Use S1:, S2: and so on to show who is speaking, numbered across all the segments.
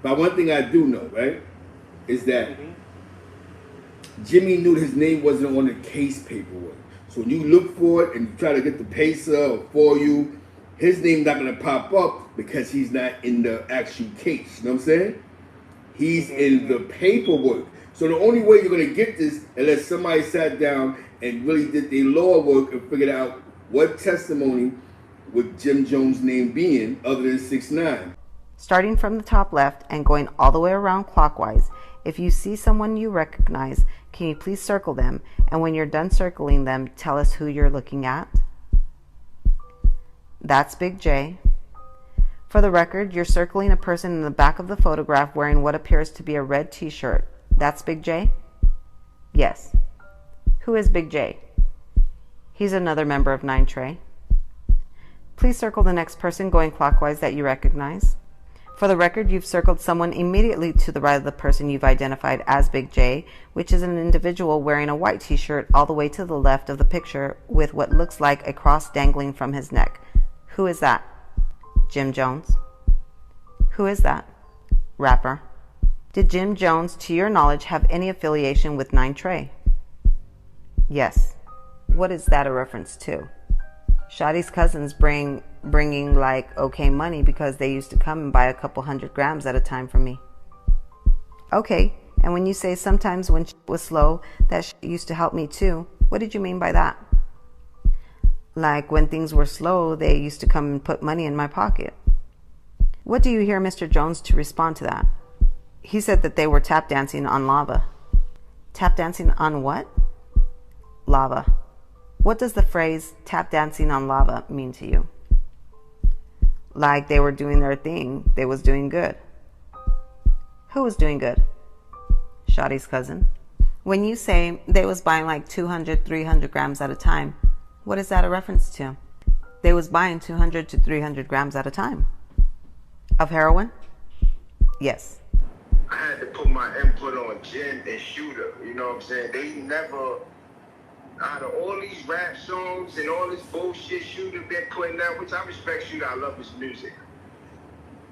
S1: But one thing I do know, right, is that Jimmy knew his name wasn't on the case paperwork. So when you look for it and you try to get the pacer for you, his name's not gonna pop up because he's not in the actual case. You know what I'm saying? He's in the paperwork. So the only way you're gonna get this, unless somebody sat down and really did their law work and figured out what testimony with Jim Jones' name being other than 6ix9ine.
S2: Starting from the top left and going all the way around clockwise, if you see someone you recognize, can you please circle them? And when you're done circling them, tell us who you're looking at. That's Big J. For the record, you're circling a person in the back of the photograph wearing what appears to be a red t-shirt. That's Big J? Yes. Who is Big J? He's another member of 9 Trey. Please circle the next person going clockwise that you recognize. For the record, you've circled someone immediately to the right of the person you've identified as Big J, which is an individual wearing a white t-shirt all the way to the left of the picture with what looks like a cross dangling from his neck. Who is that? Jim Jones. Who is that? Rapper. Did Jim Jones, to your knowledge, have any affiliation with 9 Trey? Yes. What is that a reference to? Shotty's cousins bringing like okay money because they used to come and buy a couple 100 grams at a time from me. Okay, and when you say sometimes when shit was slow, that shit used to help me too, what did you mean by that? Like when things were slow, they used to come and put money in my pocket. What do you hear Mr. Jones to respond to that? He said that they were tap dancing on lava. Tap dancing on what? Lava. What does the phrase tap dancing on lava mean to you? Like they were doing their thing. They was doing good. Who was doing good? Shotty's cousin. When you say they was buying like 200, 300 grams at a time, what is that a reference to? They was buying 200 to 300 grams at a time. Of heroin? Yes.
S3: I had to put my input on Jim and Shooter. You know what I'm saying? They never, out of all these rap songs and all this bullshit Shooter been putting out, which I respect Shooter, I love his music.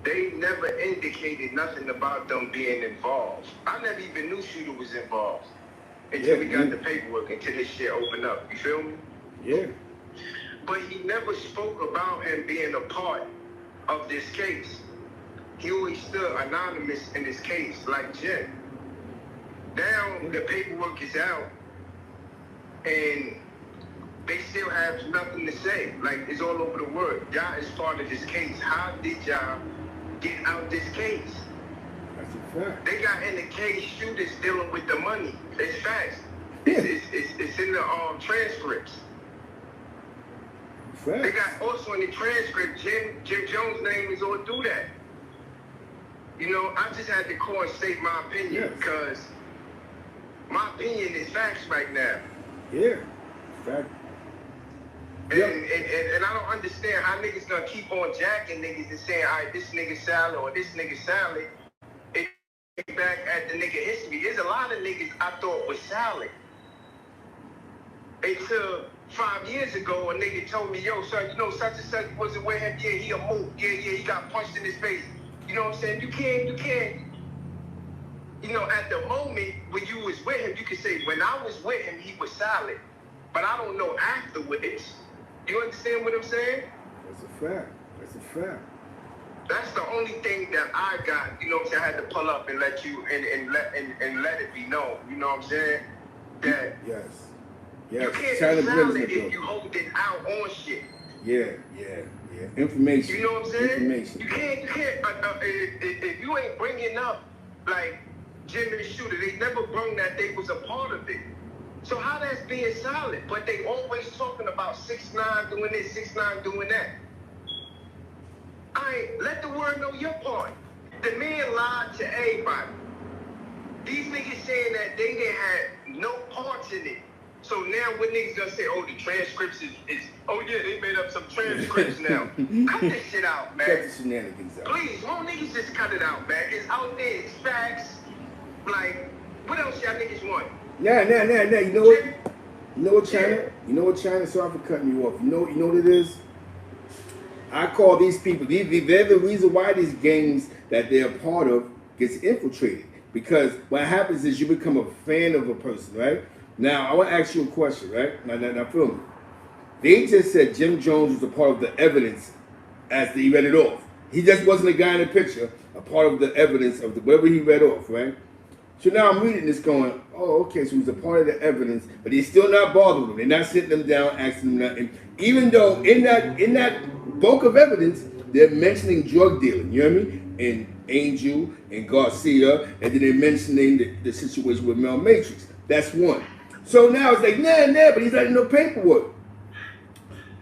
S3: They never indicated nothing about them being involved. I never even knew Shooter was involved until we got the paperwork, until this shit opened up. You feel me?
S1: Yeah.
S3: But he never spoke about him being a part of this case. He always stood anonymous in this case, like Jim. Now the paperwork is out, and they still have nothing to say. Like, it's all over the world. Y'all is part of this case. How did y'all get out this case?
S1: That's a fact.
S3: They got in the case Shooters dealing with the money. It's facts. It's in the transcripts.
S1: Facts.
S3: They got also in the transcript, Jim Jones' name is all through that. You know, I just had to call and state my opinion because my opinion is facts right now.
S1: Yeah, fact.
S3: And I don't understand how niggas gonna keep on jacking niggas and saying, all right, this nigga salad or this nigga salad. It back at the nigga history. There's a lot of niggas I thought was salad. Until 5 years ago, a nigga told me, yo, son, you know, such and such wasn't with him. Yeah, he a move. Yeah, he got punched in his face. You know what I'm saying? You can't. You know, at the moment when you was with him, you could say, when I was with him, he was solid. But I don't know afterwards. You understand what I'm saying?
S1: That's a fact. That's a fact.
S3: That's the only thing that I got, you know what I'm saying? I had to pull up and let you, and let it be known. You know what I'm saying? That
S1: yes.
S3: You can't be silent if you hold it out on shit.
S1: Yeah. Information.
S3: You know what I'm saying?
S1: Information.
S3: You can't. If you ain't bringing up like Jim and Shooter, they never brought that they was a part of it. So how that's being silent? But they always talking about 6ix9ine doing this, 6ix9ine doing that. Let the world know your part. The man lied to everybody. These niggas saying that they didn't have no parts in it. So now what niggas gonna say, oh, the transcripts is oh yeah, they made up some transcripts now. Cut this shit out, man.
S1: Cut the shenanigans out.
S3: Please, won't niggas just cut it out, man? It's out there, it's facts. Like, what else y'all niggas want?
S1: Nah. You know what? You know what, China? Yeah. You know what, China? Sorry for cutting you off. You know what it is? I call these people, they're the reason why these gangs that they're a part of gets infiltrated. Because what happens is you become a fan of a person, right? Now, I want to ask you a question, right? Now feel me. They just said Jim Jones was a part of the evidence as they read it off. He just wasn't a guy in the picture, a part of the evidence of whatever he read off, right? So now I'm reading this going, oh, okay, so he's a part of the evidence, but he's still not bothering them. They're not sitting them down, asking them nothing. Even though in that bulk of evidence, they're mentioning drug dealing, you know what I mean? And Angel and Garcia, and then they're mentioning the situation with Mel Matrix. That's one. So now it's like, nah, but he's not in no paperwork.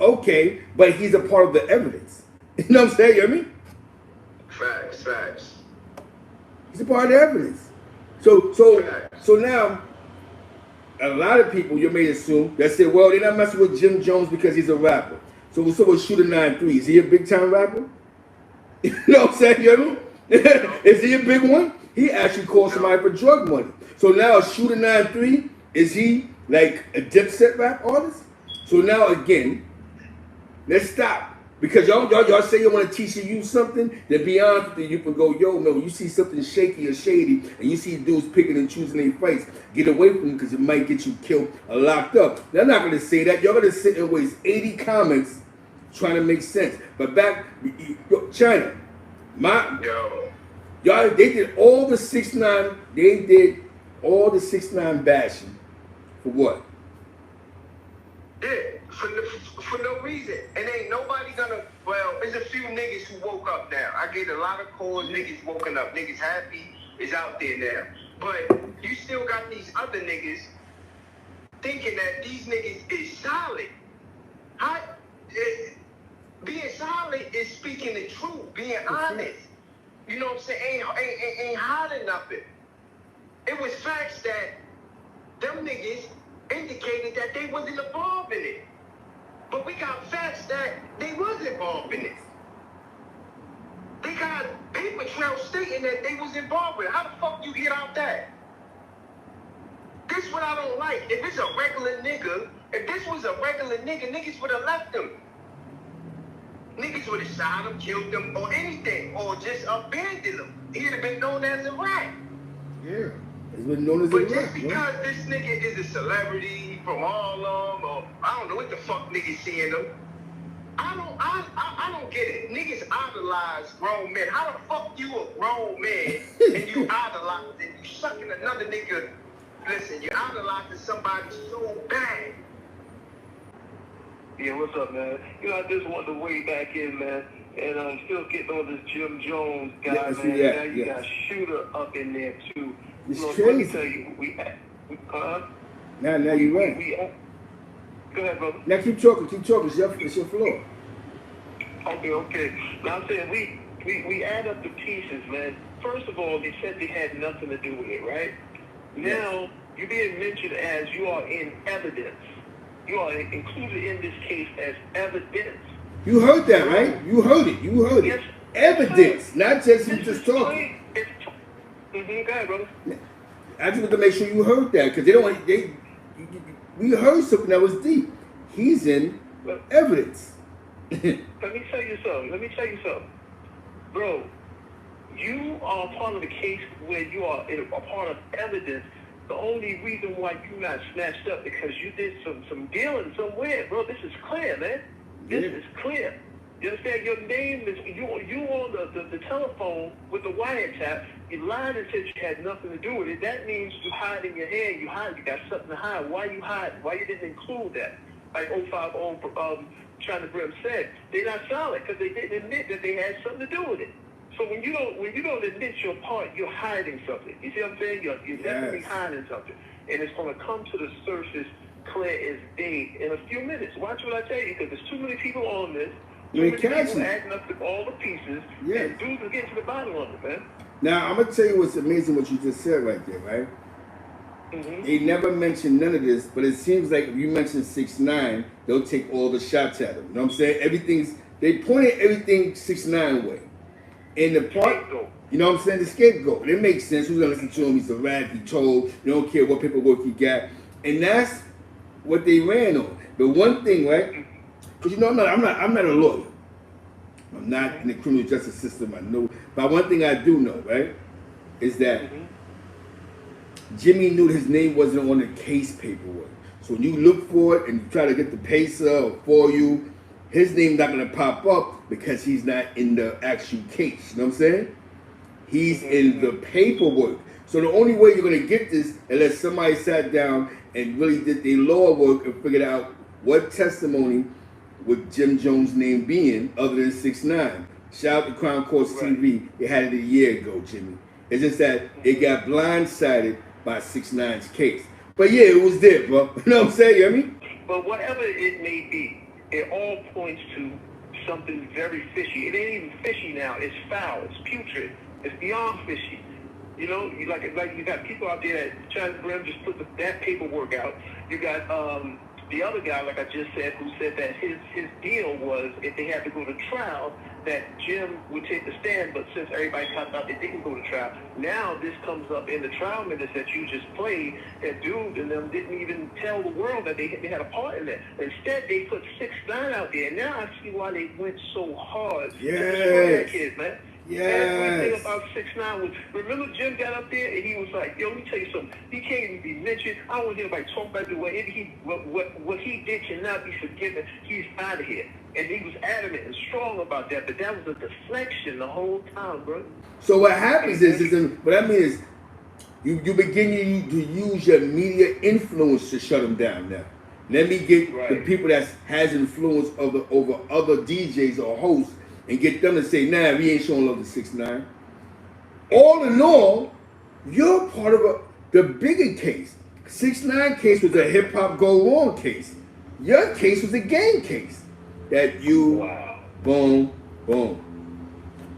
S1: Okay, but he's a part of the evidence. You know what I'm saying? You know what I mean?
S3: Facts.
S1: He's a part of the evidence. So now, a lot of people you may assume that say, well, they're not messing with Jim Jones because he's a rapper. So with Shooter 9-3, is he a big time rapper? You know what I'm saying? You know what I mean? Is he a big one? He actually called somebody for drug money. So now Shooter 9-3, is he like a Dipset rap artist? So now again, let's stop. Because y'all say you want to teach you something, then be honest with you can go, yo, no, you see something shaky or shady, and you see dudes picking and choosing their fights, get away from them because it might get you killed or locked up. They're not going to say that. You're going to sit and waste 80 comments trying to make sense. But back, China, y'all, they did all the 6ix9ine, they did all the 6ix9ine bashing for what?
S3: Yeah, for no reason. And ain't nobody gonna, well, there's a few niggas who woke up now. I get a lot of calls, niggas woken up. Niggas happy is out there now. But you still got these other niggas thinking that these niggas is solid. Being solid is speaking the truth, being honest. You know what I'm saying? Ain't hiding nothing. It was facts that them niggas indicated that they wasn't involved in it. But we got facts that they was involved in it. They got paper trails stating that they was involved with it. How the fuck you get out that? This what I don't like. If it's a regular nigga, if this was a regular nigga, niggas would have left him. Niggas would have shot him, killed him, or anything, or just abandoned him. He'd have been known as a rat.
S1: Yeah. He's been known as a rat.
S3: But just because this nigga is a celebrity from Harlem, or I don't know what the fuck niggas seeing him, I don't get it. Niggas idolize grown men. How the fuck you a grown man and you idolize and you sucking another nigga? Listen, you idolizing somebody so bad.
S4: Yeah, what's up, man? You know, I just wanted to weigh back in, man, and I'm still getting on this Jim Jones guy, man. Now you got Shooter up in there too.
S1: It's
S4: Look,
S1: crazy.
S4: let me tell you,
S1: Now you're right.
S4: Go ahead, brother.
S1: Now keep talking. It's your floor.
S4: Okay. Now I'm saying we add up the pieces, man. First of all, they said they had nothing to do with it, right?
S1: Yes.
S4: Now you're being mentioned as you are in evidence. You are included in this case as evidence.
S1: You heard that, right? You heard it.
S4: Yes.
S1: Evidence, not just you just talking.
S4: Go ahead, brother.
S1: I just want to make sure you heard that because we heard something that was deep. He's in evidence.
S4: Let me tell you something. Bro, you are part of the case where you are a part of evidence. The only reason why you not snatched up because you did some dealing somewhere, bro. This is clear, man. This is clear. You understand? Your name is you on the telephone with the wiretap. You lied and said you had nothing to do with it. That means you hide in your hand. You got something to hide. Why you hide? Why you didn't include that? Like 050 China Brim said, they're not solid because they didn't admit that they had something to do with it. So when you don't admit your part, you're hiding something. You see what I'm saying? You're definitely hiding something, and it's going to come to the surface clear as day in a few minutes. Watch what I tell you, because there's too many people on this. Too many people adding up to all the pieces, and dudes are getting to the bottom of it, man.
S1: Now I'm gonna tell you what's amazing. What you just said right there, right? They never mentioned none of this, but it seems like if you mention 6ix9ine, they'll take all the shots at him. You know what I'm saying? They pointed everything 6ix9ine way. And the part, you know what I'm saying? The scapegoat. It makes sense. Who's gonna listen to him? He's a rat. He told. You don't care what paperwork he got, and that's what they ran on. The one thing, right? Because you know, I'm not a lawyer. I'm not in the criminal justice system. I know, but one thing I do know, right? is that Jimmy knew his name wasn't on the case paperwork. So when you look for it and you try to get the PACER for you, his name's not going to pop up because he's not in the actual case. You know what I'm saying? He's in the paperwork. So the only way you're going to get this, unless somebody sat down and really did their law work and figured out what testimony would Jim Jones' name being other than 6ix9ine. Shout out to Crown Courts TV. They had it a year ago, Jimmy. It's just that it got blindsided by 6ix9ine's case. But yeah, it was there, bro. You know what I'm saying? You know what I mean?
S4: But whatever it may be, it all points to something very fishy. It ain't even fishy now. It's foul. It's putrid. It's beyond fishy. You know, you got people out there that trying to just put that paperwork out. You got the other guy, like I just said, who said that his deal was if they had to go to trial, that Jim would take the stand, but since everybody talked about they didn't go to trial, now this comes up in the trial minutes that you just played, that dude and them didn't even tell the world that they had a part in that. Instead, they put 6ix9ine out there, and now I see why they went so hard to destroy that kid, man.
S1: Yes.
S4: And the thing about 6ix9ine was, remember Jim got up there and he was like, yo, let me tell you something. He can't even be mentioned. I don't want to hear anybody talk about the way what he did cannot be forgiven. He's out of here. And he was adamant and strong about that, but that was a deflection the whole time, bro.
S1: So what happens is what I mean is, you begin to use your media influence to shut them down now. Let me get the people that has influence over other DJs or hosts and get them to say, nah, we ain't showing love to 6ix9ine. All in all, you're part of the bigger case. 6ix9ine case was a hip-hop go wrong case. Your case was a gang case. That you, boom, boom.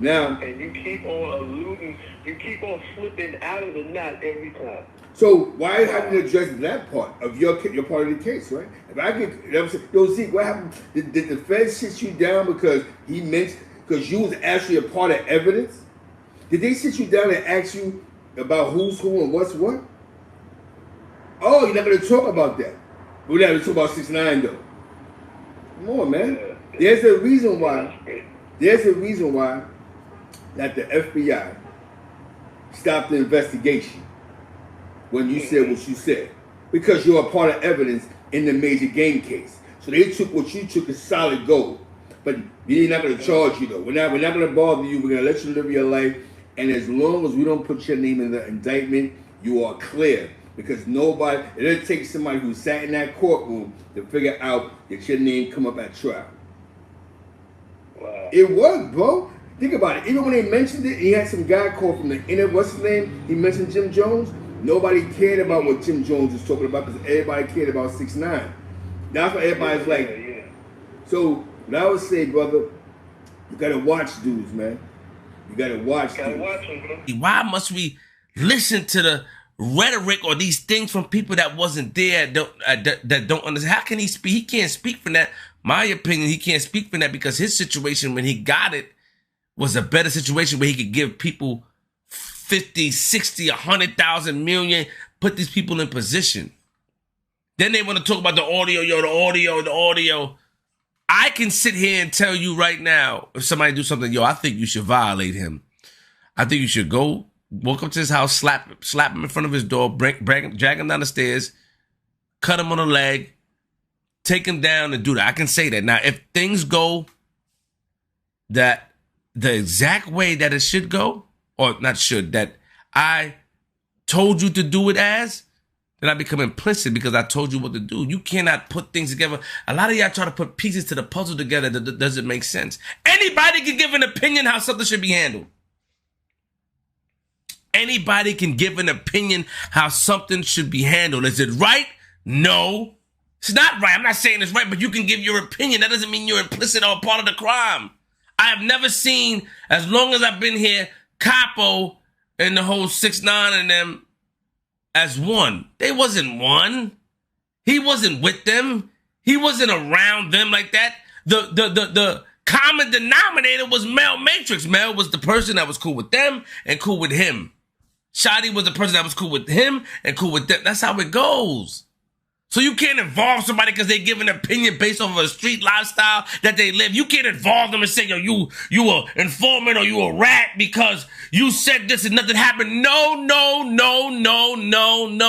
S1: Now,
S4: and you keep on alluding, you keep on slipping out of the knot every time.
S1: So why haven't you addressed that part of your part of the case, right? If I get, yo, see, what happened? Did the Fed sit you down because because you was actually a part of evidence? Did they sit you down and ask you about who's who and what's what? Oh, you're not going to talk about that. We're not going to talk about 6ix9ine though. Come on, man. There's a reason why. There's a reason why that the FBI stopped the investigation when you said what you said, because you're a part of evidence in the major gang case. So they took what you took as solid gold, but they're not going to charge you though. We're not going to bother you. We're going to let you live your life, and as long as we don't put your name in the indictment, you are clear. Because it'll take somebody who sat in that courtroom to figure out that your name come up at trial.
S4: Wow.
S1: It worked, bro. Think about it. Even when they mentioned it, he had some guy called from the inner, what's his name? He mentioned Jim Jones. Nobody cared about what Jim Jones was talking about because everybody cared about 6ix9ine. That's why everybody's like. So, what I would say, brother, you got to watch dudes, man. You got to watch dudes.
S5: Why must we listen to the rhetoric or these things from people that wasn't there, that don't understand? How can he speak? He can't speak from that. My opinion, he can't speak from that because his situation when he got it was a better situation where he could give people 50, 60, 100,000 million, put these people in position. Then they want to talk about the audio, the audio. I can sit here and tell you right now, if somebody do something, I think you should violate him. I think you should go walk up to his house, slap him in front of his door, drag him down the stairs, cut him on the leg, take him down and do that. I can say that. Now, if things go that the exact way that it should go, or not should, that I told you to do it as, then I become implicit because I told you what to do. You cannot put things together. A lot of y'all try to put pieces to the puzzle together that doesn't make sense. Anybody can give an opinion how something should be handled. Anybody can give an opinion how something should be handled. Is it right? No. It's not right. I'm not saying it's right, but you can give your opinion. That doesn't mean you're implicit or part of the crime. I have never seen, as long as I've been here, Capo and the whole 6ix9ine and them as one. They wasn't one. He wasn't with them. He wasn't around them like that. The common denominator was Mel Matrix. Mel was the person that was cool with them and cool with him. Shotty was the person that was cool with him and cool with them. That's how it goes. So you can't involve somebody because they give an opinion based off of a street lifestyle that they live. You can't involve them and say, yo, you a informant or you a rat because you said this and nothing happened. No, no, no, no, no, no.